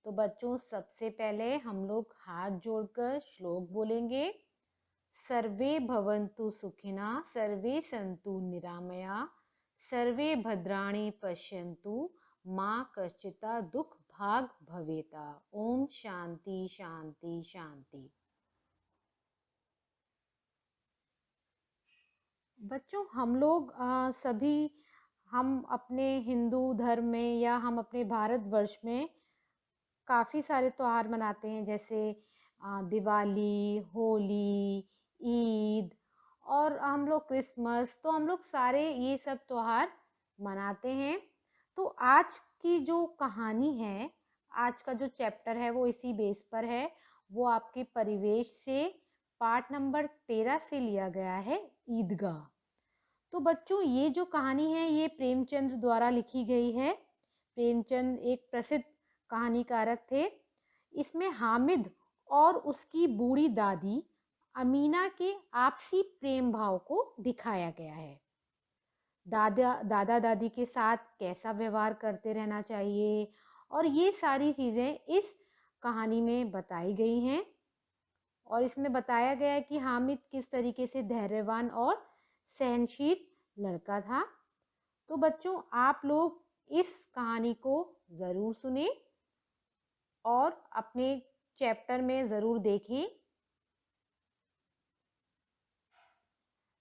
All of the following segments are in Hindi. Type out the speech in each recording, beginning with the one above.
तो बच्चों सबसे पहले हम लोग हाथ जोड़कर श्लोक बोलेंगे। सर्वे भवन्तु सुखिनः, सर्वे सन्तु निरामया, सर्वे भद्राणि पश्यन्तु, माँ कश्चित् दुख भाग भवेता। ओम शांति शांति शांति। बच्चों हम लोग सभी हम अपने हिंदू धर्म में या हम अपने भारतवर्ष में काफ़ी सारे त्योहार मनाते हैं, जैसे दिवाली, होली, ईद और हम लोग क्रिसमस। तो हम लोग सारे ये सब त्योहार मनाते हैं। तो आज की जो कहानी है, आज का जो चैप्टर है वो इसी बेस पर है। वो आपके परिवेश से पार्ट नंबर 13 से लिया गया है, ईदगाह। तो बच्चों ये जो कहानी है ये प्रेमचंद द्वारा लिखी गई है। प्रेमचंद एक प्रसिद्ध कहानीकारक थे। इसमें हामिद और उसकी बूढ़ी दादी अमीना के आपसी प्रेम भाव को दिखाया गया है। दादा दादी के साथ कैसा व्यवहार करते रहना चाहिए और ये सारी चीज़ें इस कहानी में बताई गई हैं। और इसमें बताया गया है कि हामिद किस तरीके से धैर्यवान और सहनशील लड़का था। तो बच्चों आप लोग इस कहानी को ज़रूर सुने और अपने चैप्टर में ज़रूर देखें।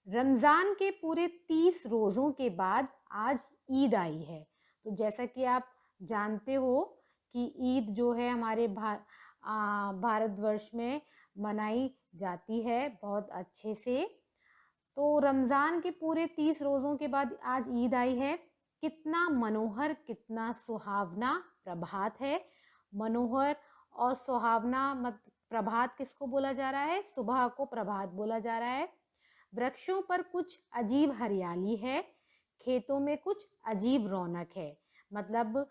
रमज़ान के पूरे 30 रोज़ों के बाद आज ईद आई है। तो जैसा कि आप जानते हो कि ईद जो है हमारे भारतवर्ष में मनाई जाती है बहुत अच्छे से। तो रमज़ान के पूरे 30 रोज़ों के बाद आज ईद आई है। कितना मनोहर, कितना सुहावना प्रभात है। मनोहर और सुहावना प्रभात किसको बोला जा रहा है? सुबह को प्रभात बोला जा रहा है। वृक्षों पर कुछ अजीब हरियाली है, खेतों में कुछ अजीब रौनक है। मतलब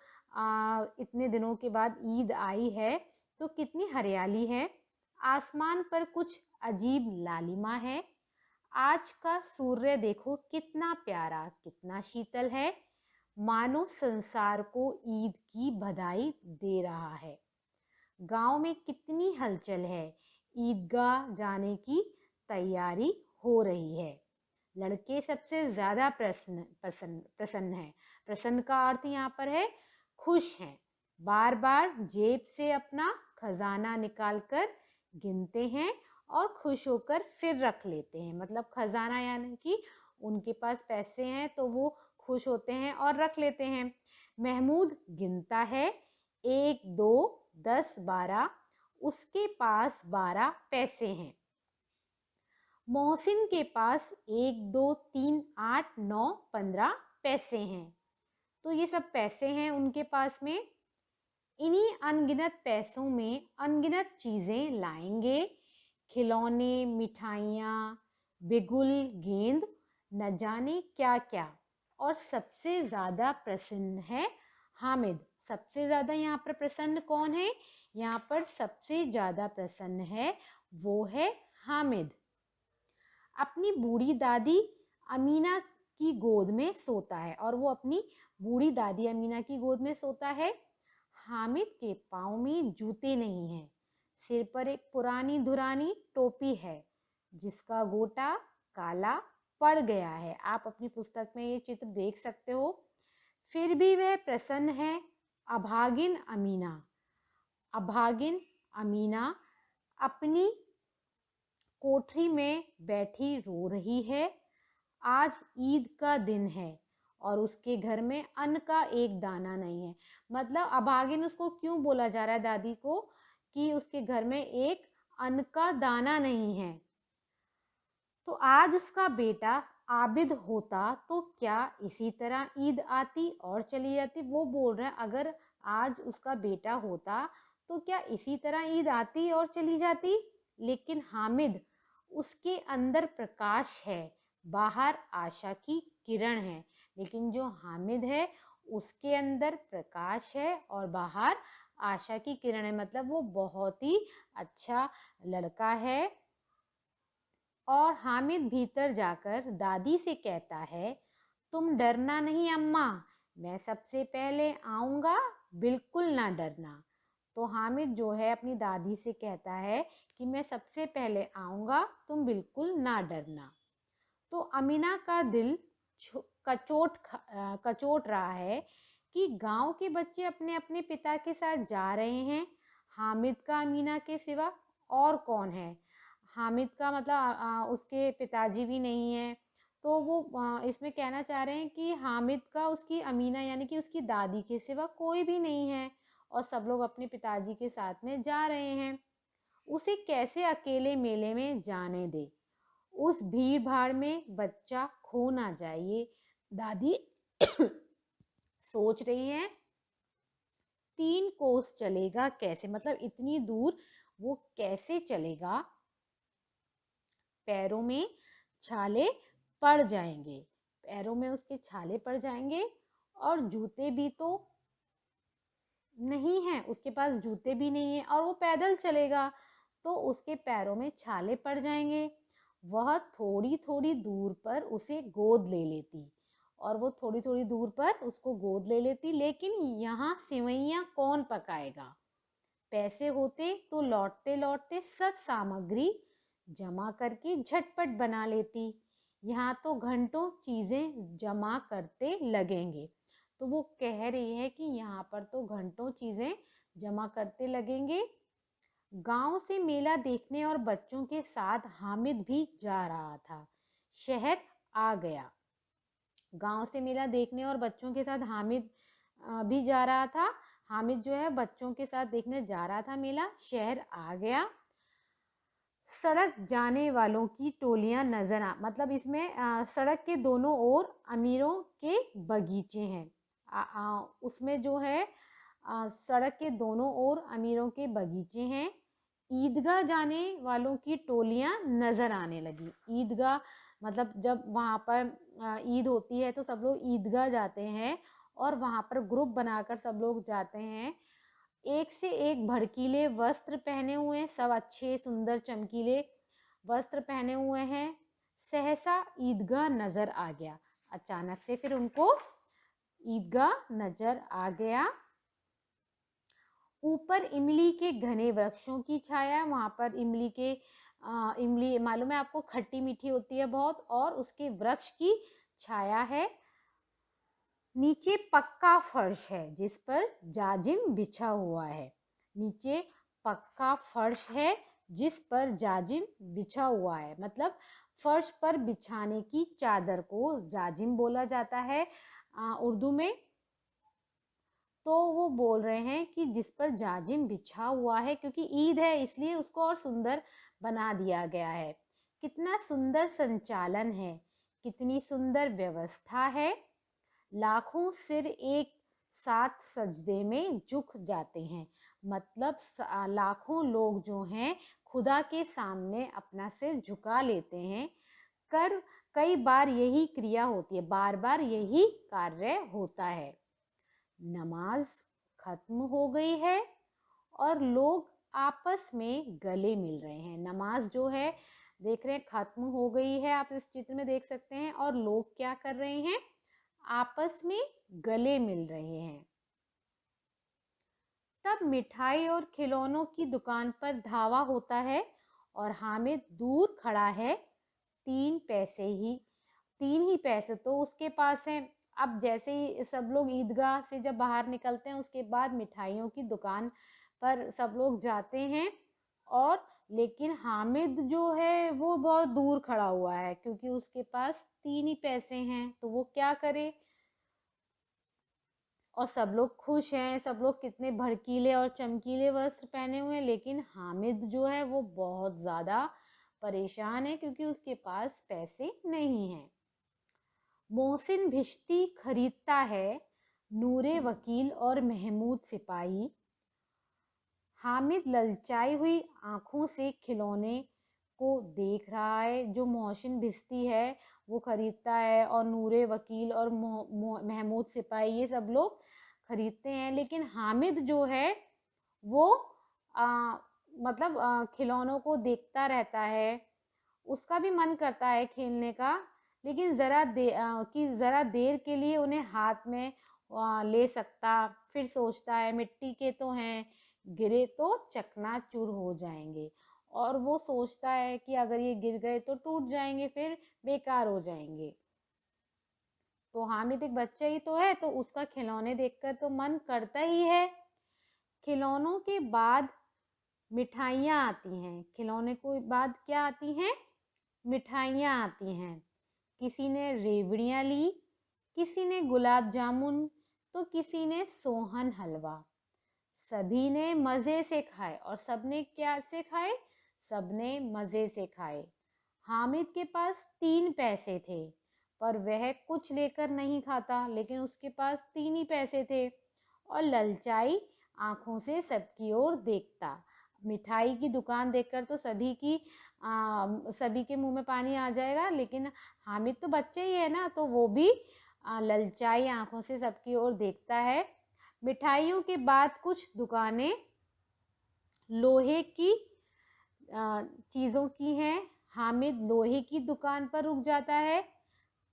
इतने दिनों के बाद ईद आई है तो कितनी हरियाली है। आसमान पर कुछ अजीब लालिमा है। आज का सूर्य देखो कितना प्यारा, कितना शीतल है, मानो संसार को ईद की बधाई दे रहा है। गांव में कितनी हलचल है, ईदगाह जाने की तैयारी हो रही है। लड़के सबसे ज़्यादा प्रसन्न है। प्रसन्न का अर्थ यहाँ पर है खुश हैं। बार बार जेब से अपना खजाना निकालकर गिनते हैं और खुश होकर फिर रख लेते हैं। मतलब खजाना यानी कि उनके पास पैसे हैं तो वो खुश होते हैं और रख लेते हैं। महमूद गिनता है 1 2 10 12, उसके पास 12 पैसे हैं। मोहसिन के पास 1 2 3 8 9 15 पैसे हैं। तो ये सब पैसे हैं उनके पास में। इन्हीं अनगिनत पैसों में अनगिनत चीज़ें लाएंगे, खिलौने, मिठाइयाँ, बिगुल, गेंद, न जाने क्या क्या। और सबसे ज़्यादा प्रसन्न है हामिद। सबसे ज़्यादा यहाँ पर प्रसन्न कौन है? यहाँ पर सबसे ज़्यादा प्रसन्न है वो है हामिद। अपनी बूढ़ी दादी अमीना की गोद में सोता है और वो अपनी बूढ़ी दादी अमीना की गोद में सोता है। हामिद के पाँव में जूते नहीं हैं। सिर पर एक पुरानी धुरानी टोपी है जिसका गोटा काला पड़ गया है। आप अपनी पुस्तक में ये चित्र देख सकते हो। फिर भी वह प्रसन्न है। अभागिन अमीना अपनी कोठरी में बैठी रो रही है। आज ईद का दिन है और उसके घर में अन्न का एक दाना नहीं है। मतलब अभागिन उसको क्यों बोला जा रहा है दादी को कि उसके घर में एक अन्न का दाना नहीं है। तो आज उसका बेटा आबिद होता तो क्या इसी तरह ईद आती और चली जाती। वो बोल रहा है अगर आज उसका बेटा होता तो क्या इसी तरह ईद आती और चली जाती। लेकिन हामिद, उसके अंदर प्रकाश है, बाहर आशा की किरण है। लेकिन जो हामिद है उसके अंदर प्रकाश है और बाहर आशा की किरण है। मतलब वो बहुत ही अच्छा लड़का है। और हामिद भीतर जाकर दादी से कहता है, तुम डरना नहीं अम्मा, मैं सबसे पहले आऊँगा, बिल्कुल ना डरना। तो हामिद जो है अपनी दादी से कहता है कि मैं सबसे पहले आऊँगा, तुम बिल्कुल ना डरना। तो अमीना का दिल कचोट रहा है कि गांव के बच्चे अपने अपने पिता के साथ जा रहे हैं। हामिद का अमीना के सिवा और कौन है? हामिद का मतलब उसके पिताजी भी नहीं हैं। तो वो इसमें कहना चाह रहे हैं कि हामिद का उसकी अमीना यानी कि उसकी दादी के सिवा कोई भी नहीं है और सब लोग अपने पिताजी के साथ में जा रहे हैं। उसे कैसे अकेले मेले में जाने दे? उस भीड़ भाड़ में बच्चा खो ना जाए, ये दादी सोच रही है। 3 कोस चलेगा कैसे? मतलब इतनी दूर वो कैसे चलेगा? पैरों में छाले पड़ जाएंगे, पैरों में उसके छाले पड़ जाएंगे और जूते भी तो नहीं है, उसके पास जूते भी नहीं है और वो पैदल चलेगा तो उसके पैरों में छाले पड़ जाएंगे। वह थोड़ी थोड़ी दूर पर उसे गोद ले लेती और वो थोड़ी थोड़ी दूर पर उसको गोद ले लेती, लेकिन यहाँ सिवैयाँ कौन पकाएगा? पैसे होते तो लौटते लौटते सब सामग्री जमा करके झटपट बना लेती। यहाँ तो घंटों चीज़ें जमा करते लगेंगे। तो वो कह रही है कि यहाँ पर तो घंटों चीज़ें जमा करते लगेंगे। गांव से मेला देखने और बच्चों के साथ हामिद भी जा रहा था। शहर आ गया। गांव से मेला देखने और बच्चों के साथ हामिद भी जा रहा था। हामिद जो है बच्चों के साथ देखने जा रहा था मेला। शहर आ गया। सड़क जाने वालों की टोलियां नजर मतलब इसमें सड़क के दोनों ओर अमीरों के बगीचे हैं। उसमें जो है सड़क के दोनों ओर अमीरों के बगीचे हैं। ईदगाह जाने वालों की टोलियां नजर आने लगी। ईदगाह मतलब जब वहाँ पर ईद होती है तो सब लोग ईदगाह जाते हैं और वहाँ पर ग्रुप बनाकर सब लोग जाते हैं। एक से एक भड़कीले वस्त्र पहने हुए हैं, सब अच्छे सुंदर चमकीले वस्त्र पहने हुए हैं। सहसा ईदगाह नजर आ गया। अचानक से फिर उनको ईदगाह नजर आ गया। ऊपर इमली के घने वृक्षों की छाया। वहां पर इमली मालूम है आपको, खट्टी मीठी होती है बहुत, और उसके वृक्ष की छाया है। नीचे पक्का फर्श है जिस पर जाजिम बिछा हुआ है। नीचे पक्का फर्श है जिस पर जाजिम बिछा हुआ है। मतलब फर्श पर बिछाने की चादर को जाजिम बोला जाता है उर्दू में। तो वो बोल रहे हैं कि जिस पर जाजिम बिछा हुआ है, क्योंकि ईद है इसलिए उसको और सुंदर बना दिया गया है। कितना सुंदर संचालन है, कितनी सुंदर व्यवस्था है। लाखों सिर एक साथ सजदे में झुक जाते हैं। मतलब लाखों लोग जो हैं खुदा के सामने अपना सिर झुका लेते हैं। कई बार यही क्रिया होती है, बार बार यही कार्य होता है। नमाज खत्म हो गई है और लोग आपस में गले मिल रहे हैं। नमाज जो है देख रहे हैं खत्म हो गई है, आप इस चित्र में देख सकते हैं। और लोग क्या कर रहे हैं? आपस में गले मिल रहे हैं। तब मिठाई और खिलौनों की दुकान पर धावा होता है और हामिद दूर खड़ा है। 3 ही पैसे तो उसके पास हैं। अब जैसे ही सब लोग ईदगाह से जब बाहर निकलते हैं उसके बाद मिठाइयों की दुकान पर सब लोग जाते हैं, और लेकिन हामिद जो है वो बहुत दूर खड़ा हुआ है क्योंकि उसके पास 3 ही पैसे हैं। तो वो क्या करे? और सब लोग खुश हैं, सब लोग कितने भड़कीले और चमकीले वस्त्र पहने हुए हैं, लेकिन हामिद जो है वो बहुत ज़्यादा परेशान है क्योंकि उसके पास पैसे नहीं हैं। मोहसिन भिश्ती खरीदता है नूरे वकील और महमूद सिपाही। हामिद ललचाई हुई आंखों से खिलौने को देख रहा है। जो मोहसिन भिश्ती है वो खरीदता है और नूरे वकील और महमूद सिपाही ये सब लोग खरीदते हैं, लेकिन हामिद जो है वो मतलब खिलौनों को देखता रहता है। उसका भी मन करता है खेलने का, लेकिन ज़रा देर के लिए उन्हें हाथ में ले सकता। फिर सोचता है मिट्टी के तो हैं, गिरे तो चकनाचूर हो जाएंगे। और वो सोचता है कि अगर ये गिर गए तो टूट जाएंगे, फिर बेकार हो जाएंगे। तो हामिद एक बच्चा ही तो है, तो उसका खिलौने देखकर तो मन करता ही है। खिलौनों के बाद मिठाइयाँ आती हैं। खिलौने के बाद क्या आती हैं? मिठाइयाँ आती हैं। किसी ने रेवड़ियाँ ली, किसी ने गुलाब जामुन, तो किसी ने सोहन हलवा। सभी ने मज़े से खाए। और सबने क्या से खाए? सबने मज़े से खाए। हामिद के पास 3 पैसे थे, पर वह कुछ लेकर नहीं खाता, लेकिन उसके पास 3 ही पैसे थे और ललचाई आंखों से सबकी ओर देखता। मिठाई की दुकान देखकर तो सभी के मुंह में पानी आ जाएगा, लेकिन हामिद तो बच्चे ही है ना, तो वो भी ललचाई आंखों से सबकी ओर देखता है। मिठाइयों के बाद कुछ दुकानें लोहे की चीज़ों की हैं। हामिद लोहे की दुकान पर रुक जाता है।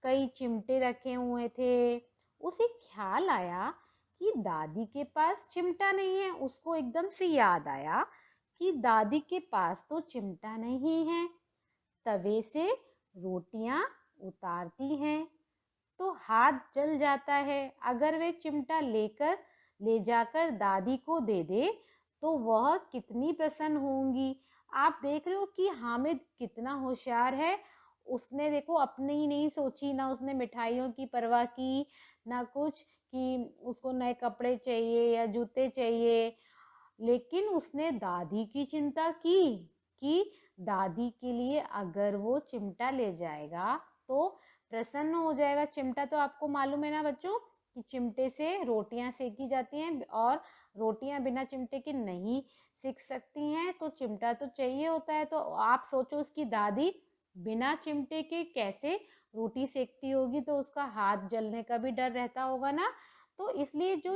कई चिमटे रखे हुए थे। उसे ख्याल आया कि दादी के पास चिमटा नहीं है। उसको एकदम से याद आया कि दादी के पास तो चिमटा नहीं है। तवे से रोटियां उतारती हैं तो हाथ जल जाता है। अगर वे चिमटा ले जाकर दादी को दे दे तो वह कितनी प्रसन्न होंगी। आप देख रहे हो कि हामिद कितना होशियार है। उसने देखो अपने ही नहीं सोची, ना उसने मिठाइयों की परवाह की, ना कुछ कि उसको नए कपड़े चाहिए या जूते चाहिए, लेकिन उसने दादी की चिंता की कि दादी के लिए अगर वो चिमटा ले जाएगा तो प्रसन्न हो जाएगा। चिमटा तो आपको मालूम है ना बच्चों कि चिमटे से रोटियां सेकी जाती हैं और रोटियां बिना चिमटे के नहीं सेक सकती हैं, तो चिमटा तो चाहिए होता है। तो आप सोचो उसकी दादी बिना चिमटे के कैसे रोटी सेकती होगी, तो उसका हाथ जलने का भी डर रहता होगा ना। तो इसलिए जो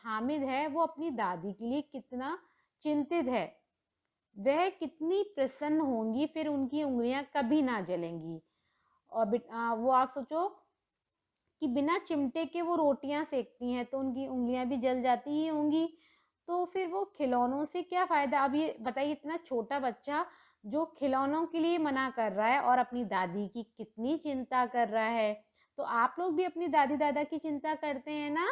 हामिद है वो अपनी दादी के लिए कितना चिंतित है। वह कितनी प्रसन्न होंगी, फिर उनकी उंगलियां कभी ना जलेंगी। और वो आप सोचो कि बिना चिमटे के वो रोटियां सेकती हैं तो उनकी उंगलियां भी जल जाती ही होंगी। तो फिर वो खिलौनों से क्या फ़ायदा। अब ये बताइए, इतना छोटा बच्चा जो खिलौनों के लिए मना कर रहा है और अपनी दादी की कितनी चिंता कर रहा है। तो आप लोग भी अपनी दादी दादा की चिंता करते हैं ना।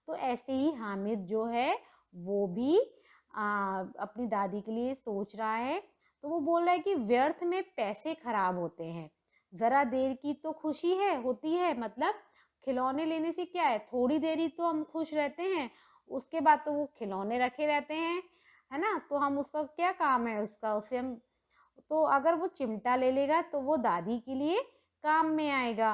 तो ऐसे ही हामिद जो है वो भी अपनी दादी के लिए सोच रहा है। तो वो बोल रहा है कि व्यर्थ में पैसे खराब होते हैं। ज़रा देर की तो खुशी होती है। मतलब खिलौने लेने से क्या है, थोड़ी देर ही तो हम खुश रहते हैं, उसके बाद तो वो खिलौने रखे रहते हैं, है ना। तो हम उसका क्या काम है उसका, उसे हम तो अगर वो चिमटा ले लेगा तो वो दादी के लिए काम में आएगा।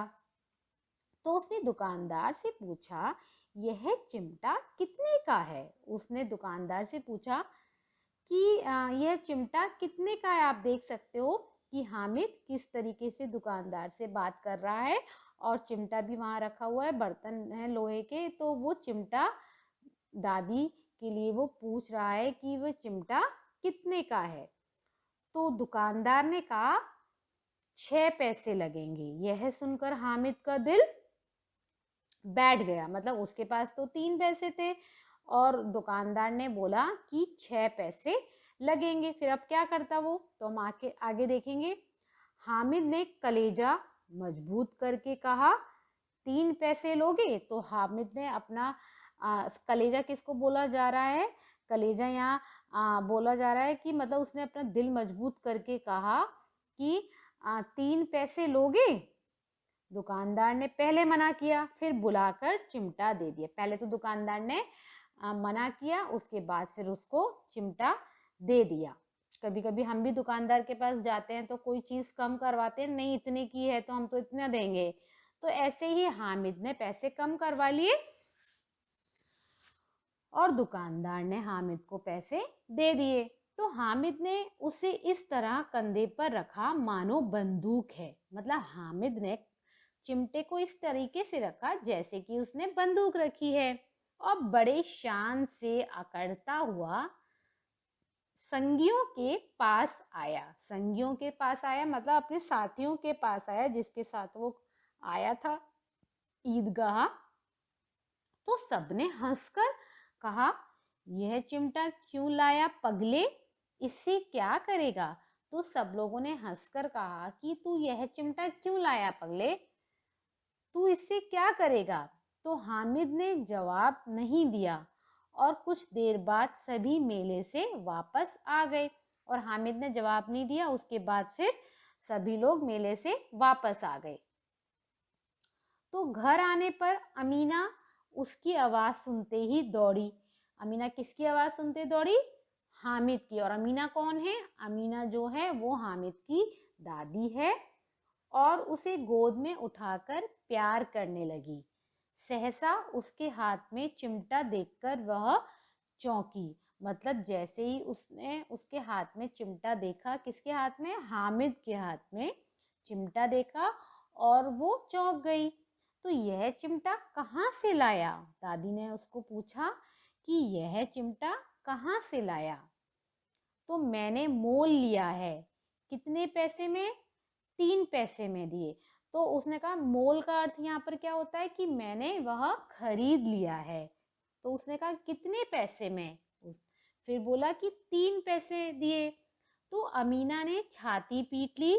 तो उसने दुकानदार से पूछा, यह चिमटा कितने का है? उसने दुकानदार से पूछा कि यह चिमटा कितने का है। आप देख सकते हो कि हामिद किस तरीके से दुकानदार से बात कर रहा है, और चिमटा भी वहाँ रखा हुआ है, बर्तन है लोहे के। तो वो चिमटा दादी के लिए वो पूछ रहा है कि वो चिमटा कितने का है। तो दुकानदार ने कहा 6 पैसे लगेंगे। यह सुनकर हामिद का दिल बैठ गया। मतलब उसके पास तो 3 पैसे थे और दुकानदार ने बोला कि 6 पैसे लगेंगे। फिर अब क्या करता वो, तो हम आगे देखेंगे। हामिद ने कलेजा मजबूत करके कहा, 3 पैसे लोगे? तो हामिद ने अपना कलेजा किसको बोला जा रहा है? कलेजा यहाँ बोला जा रहा है कि मतलब उसने अपना दिल मजबूत करके कहा कि 3 पैसे लोगे? दुकानदार ने पहले मना किया, फिर बुलाकर चिमटा दे दिया। पहले तो दुकानदार ने मना किया, उसके बाद फिर उसको चिमटा दे दिया। कभी कभी हम भी दुकानदार के पास जाते हैं तो कोई चीज़ कम करवाते हैं, नहीं इतने की है तो हम तो इतना देंगे। तो ऐसे ही हामिद ने पैसे कम करवा लिए और दुकानदार ने हामिद को पैसे दे दिए। तो हामिद ने उसे इस तरह कंधे पर रखा मानो बंदूक है। मतलब हामिद ने चिमटे को इस तरीके से रखा जैसे कि उसने बंदूक रखी है, और बड़े शान से अकड़ता हुआ संगियों के पास आया। संगियों के पास आया मतलब अपने साथियों के पास आया जिसके साथ वो आया था ईदगाह। तो सबने हंसकर कहा, यह चिमटा क्यों लाया पगले, इससे क्या करेगा। तो सब लोगों ने हंसकर कहा कि तू यह चिमटा क्यों लाया पगले, तू इससे क्या करेगा। तो हामिद ने जवाब नहीं दिया और कुछ देर बाद सभी मेले से वापस आ गए। और हामिद ने जवाब नहीं दिया, उसके बाद फिर सभी लोग मेले से वापस आ गए। तो घर आने पर अमीना उसकी आवाज़ सुनते ही दौड़ी। अमीना किसकी आवाज़ सुनते दौड़ी, हामिद की। और अमीना कौन है, अमीना जो है वो हामिद की दादी है और उसे गोद में उठाकर प्यार करने लगी। सहसा उसके हाथ में चिमटा देखकर वह चौंकी। मतलब जैसे ही उसने उसके हाथ में चिमटा देखा, किसके हाथ में, हामिद के हाथ में चिमटा देखा और वो चौंक गई। तो यह चिमटा कहाँ से लाया, दादी ने उसको पूछा कि यह चिमटा कहाँ से लाया। तो मैंने मोल लिया है। कितने पैसे में, 3 पैसे में दिए। तो उसने कहा मोल का अर्थ यहाँ पर क्या होता है कि मैंने वह खरीद लिया है। तो उसने कहा कितने पैसे में, फिर बोला कि 3 पैसे दिए। तो अमीना ने छाती पीट ली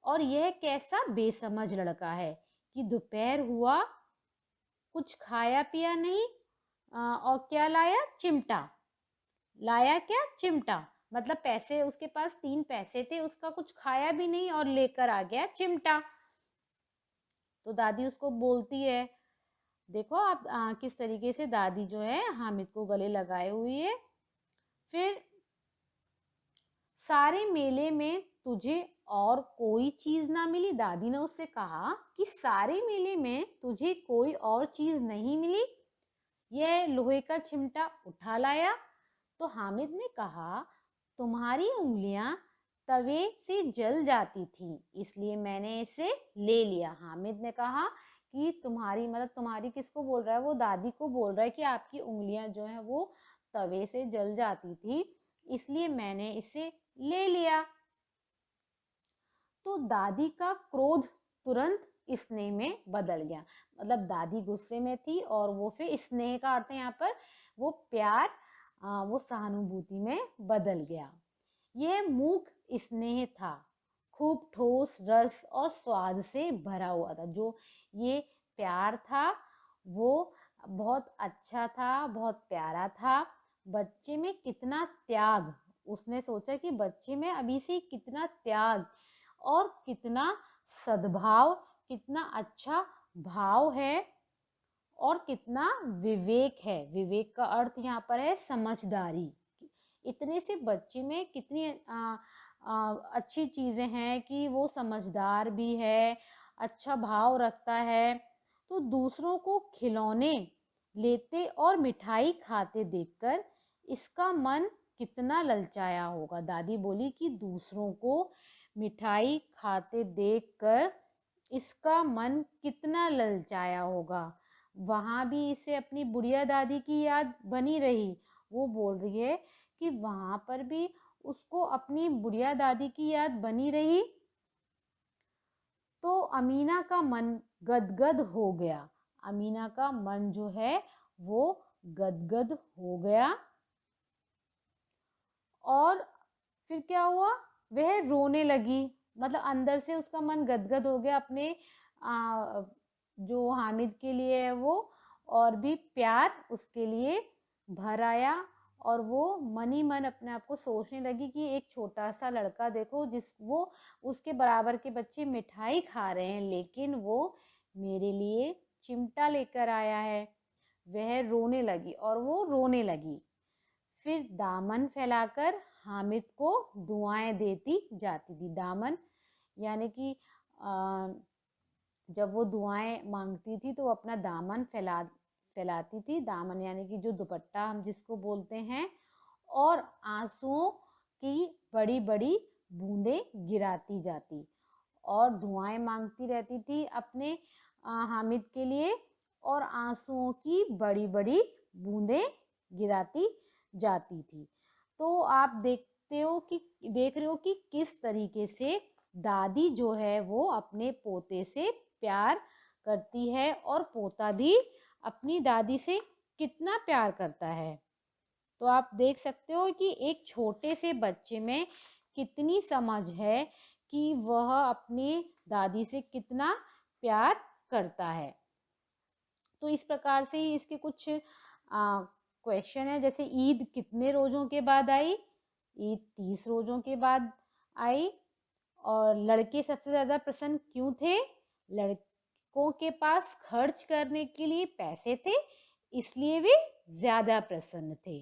और यह कैसा बेसमझ लड़का है कि दोपहर हुआ कुछ खाया पिया नहीं और क्या लाया, चिमटा लाया, क्या चिमटा। मतलब पैसे उसके पास 3 पैसे थे, उसका कुछ खाया भी नहीं और लेकर आ गया चिमटा। तो दादी उसको बोलती है, देखो आप किस तरीके से दादी जो है हामिद को गले लगाए हुई है। फिर सारे मेले में तुझे और कोई चीज ना मिली, दादी ने उससे कहा कि सारे मेले में तुझे कोई और चीज नहीं मिली, यह लोहे का चिमटा उठा लाया। तो हामिद ने कहा तुम्हारी उंगलियां तवे से जल जाती थी, इसलिए मैंने इसे ले लिया। हामिद ने कहा कि तुम्हारी, मतलब तुम्हारी किसको बोल रहा है, वो दादी को बोल रहा है कि आपकी उंगलियां जो है वो तवे से जल जाती थी, इसलिए मैंने इसे ले लिया। तो दादी का क्रोध तुरंत स्नेह में बदल गया। मतलब दादी गुस्से में थी और वो फिर स्नेह का अर्थ है यहाँ पर वो प्यार, वो सहानुभूति में बदल गया। यह मूक स्नेह था, खूब ठोस रस और स्वाद से भरा हुआ था। जो ये प्यार था वो बहुत अच्छा था, बहुत प्यारा था। बच्चे में कितना त्याग, उसने सोचा कि बच्चे में अभी से कितना त्याग और कितना सद्भाव, कितना अच्छा भाव है और कितना विवेक है। विवेक का अर्थ यहाँ पर है समझदारी। इतने से बच्चे में कितनी अच्छी चीज़ें हैं कि वो समझदार भी है, अच्छा भाव रखता है। तो दूसरों को खिलौने लेते और मिठाई खाते देखकर इसका मन कितना ललचाया होगा। दादी बोली कि दूसरों को मिठाई खाते देखकर इसका मन कितना ललचाया होगा। वहाँ भी इसे अपनी बुढ़िया दादी की याद बनी रही। वो बोल रही है कि वहाँ पर भी उसको अपनी बुढ़िया दादी की याद बनी रही। तो अमीना का मन गदगद हो गया। अमीना का मन जो है वो गदगद हो गया और फिर क्या हुआ, वह रोने लगी। मतलब अंदर से उसका मन गदगद हो गया अपने जो हामिद के लिए है वो, और भी प्यार उसके लिए भर आया। और वो मन ही मन अपने आप को सोचने लगी कि एक छोटा सा लड़का देखो, जिस वो उसके बराबर के बच्चे मिठाई खा रहे हैं, लेकिन वो मेरे लिए चिमटा लेकर आया है। वह रोने लगी और वो रोने लगी। फिर दामन फैलाकर हामिद को दुआएं देती जाती थी। दामन यानी कि जब वो दुआएं मांगती थी तो वो अपना दामन फैलाती थी। दामन यानी कि जो दुपट्टा हम जिसको बोलते हैं, और आंसुओं की बड़ी बड़ी बूंदें गिराती जाती और दुआएं मांगती रहती थी अपने हामिद के लिए, और आंसुओं की बड़ी बड़ी बूंदें गिराती जाती थी। तो आप देख रहे हो कि किस तरीके से दादी जो है वो अपने पोते से प्यार करती है और पोता भी अपनी दादी से कितना प्यार करता है। तो आप देख सकते हो कि एक छोटे से बच्चे में कितनी समझ है कि वह अपनी दादी से कितना प्यार करता है। तो इस प्रकार से ही इसके कुछ क्वेश्चन है, जैसे ईद कितने रोज़ों के बाद आई? ईद 30 रोज़ों के बाद आई। और लड़के सबसे ज़्यादा प्रसन्न क्यों थे? लड़कों के पास खर्च करने के लिए पैसे थे, इसलिए वे ज़्यादा प्रसन्न थे।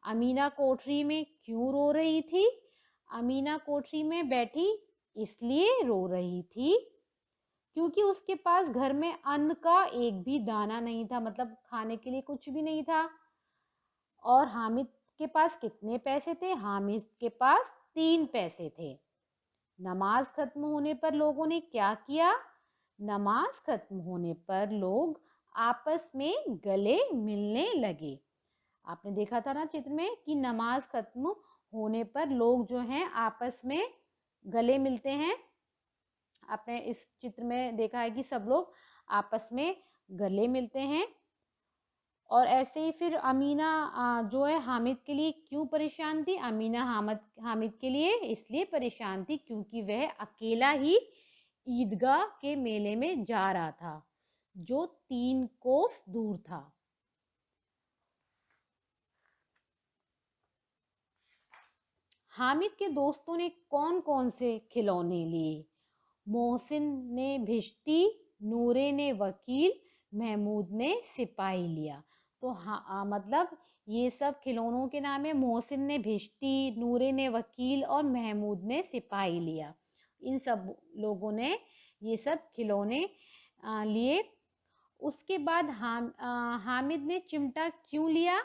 अमीना कोठरी में क्यों रो रही थी? अमीना कोठरी में बैठी इसलिए रो रही थी क्योंकि उसके पास घर में अन्न का एक भी दाना नहीं था, मतलब खाने के लिए कुछ भी नहीं था। और हामिद के पास कितने पैसे थे? हामिद के पास 3 पैसे थे। नमाज खत्म होने पर लोगों ने क्या किया? नमाज खत्म होने पर लोग आपस में गले मिलने लगे। आपने देखा था ना चित्र में कि नमाज खत्म होने पर लोग जो हैं आपस में गले मिलते हैं। आपने इस चित्र में देखा है कि सब लोग आपस में गले मिलते हैं। और ऐसे ही फिर अमीना जो है हामिद के लिए क्यों परेशान थी? अमीना हामिद के लिए इसलिए परेशान थी क्योंकि वह अकेला ही ईदगाह के मेले में जा रहा था, जो 3 कोस दूर था। हामिद के दोस्तों ने कौन कौन से खिलौने लिए? मोहसिन ने भिश्ती, नूरे ने वकील, महमूद ने सिपाही लिया। तो हाँ मतलब ये सब खिलौनों के नाम है। मोहसिन ने भिश्ती, नूरे ने वकील और महमूद ने सिपाही लिया। इन सब लोगों ने ये सब खिलौने लिए। उसके बाद हामिद ने चिमटा क्यों लिया?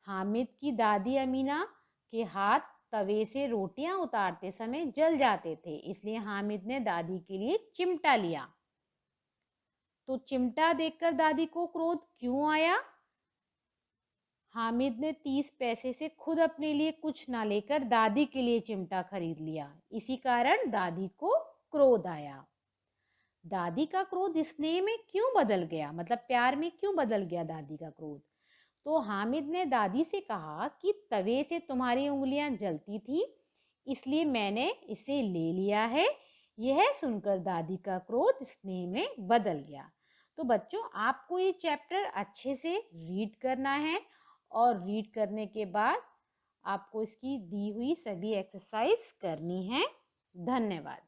हामिद की दादी अमीना के हाथ तवे से रोटियां उतारते समय जल जाते थे, इसलिए हामिद ने दादी के लिए चिमटा लिया। तो चिमटा देखकर दादी को क्रोध क्यों आया? हामिद ने 30 पैसे से खुद अपने लिए कुछ ना लेकर दादी के लिए चिमटा खरीद लिया, इसी कारण दादी को क्रोध आया। दादी का क्रोध स्नेह में क्यों बदल गया? मतलब प्यार में क्यों बदल गया दादी का क्रोध? तो हामिद ने दादी से कहा कि तवे से तुम्हारी उंगलियां जलती थी, इसलिए मैंने इसे ले लिया है। यह सुनकर दादी का क्रोध स्नेह में बदल गया। तो बच्चों आपको ये चैप्टर अच्छे से रीड करना है और रीड करने के बाद आपको इसकी दी हुई सभी एक्सरसाइज करनी है। धन्यवाद।